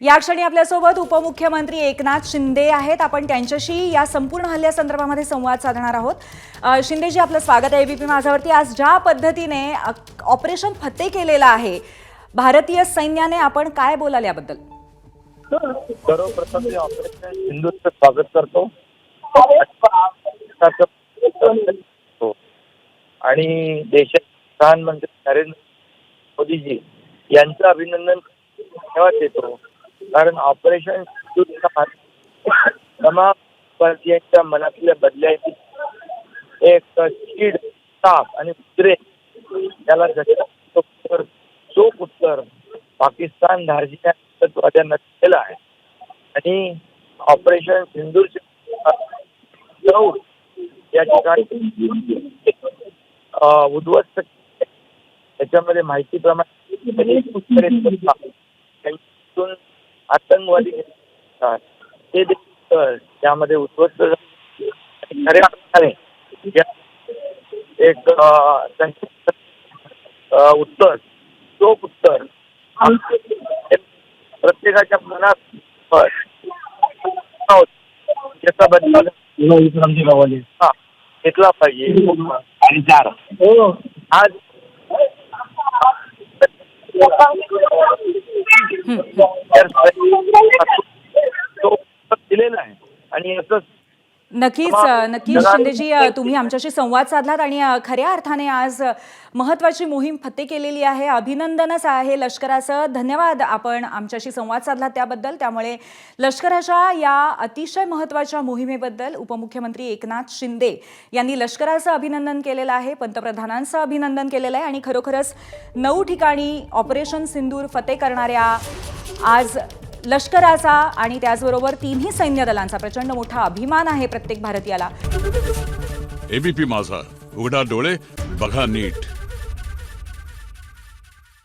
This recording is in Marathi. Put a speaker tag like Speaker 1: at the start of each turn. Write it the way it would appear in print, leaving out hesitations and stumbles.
Speaker 1: या क्षणी आपल्यासोबत उपमुख्यमंत्री एकनाथ शिंदे आहेत। आपण त्यांच्याशी या संपूर्ण हल्ल्यासंदर्भामध्ये संवाद साधणार आहोत। शिंदेजी, आपलं स्वागत आहे एबीपी माझावरती। आज ज्या पद्धतीने ऑपरेशन फतेह केलेलं आहे भारतीय सैन्याने, आपण काय बोलाल याबद्दल?
Speaker 2: सर्वप्रथम ऑपरेशन सिंधूरचं स्वागत करतो आणि देशाचे प्रधानमंत्री नरेंद्र मोदीजी यांचं अभिनंदन धन्यवाद देतो। कारण ऑपरेशन सिंधूरचा तमाम भारतीयांच्या मनातल्या बदलायची एक चीड, ताप आणि उद्रेक त्याला चोख उत्तर पाकिस्तान धार्जिण्या नेतृत्वाद्यांना दिलेलं आहे। आणि ऑपरेशन सिंधूर या ठिकाणी उद्ध्वस्त त्याच्यामध्ये माहितीप्रमाणे आतंकवादी ते त्यामध्ये उद्ध्वस्त खऱ्या अर्थाने एक उत्तर, चोख उत्तर प्रत्येकाच्या मनात त्याचा बदल घेतला पाहिजे। आणि आज दिलेला आहे आणि असंच
Speaker 1: नक्कीच शिंदेजी, तुम्ही आमच्याशी संवाद साधलात आणि खऱ्या अर्थाने आज महत्त्वाची मोहीम फतेह केलेली आहे। अभिनंदनच आहे लष्कराचं। धन्यवाद, आपण आमच्याशी संवाद साधलात त्याबद्दल। त्यामुळे लष्कराच्या या अतिशय महत्त्वाच्या मोहिमेबद्दल उपमुख्यमंत्री एकनाथ शिंदे यांनी लष्कराचं अभिनंदन केलेलं आहे, पंतप्रधानांचं अभिनंदन केलेलं आहे। आणि खरोखरच 9 ठिकाणी ऑपरेशन सिंदूर फतेह करणाऱ्या आज लष्कराचा आणि त्याचबरोबर तिन्ही सैन्य दलांचा प्रचंड मोठा अभिमान आहे प्रत्येक भारतीयाला।
Speaker 3: एबीपी माझा, उघडा डोळे बघा नीट।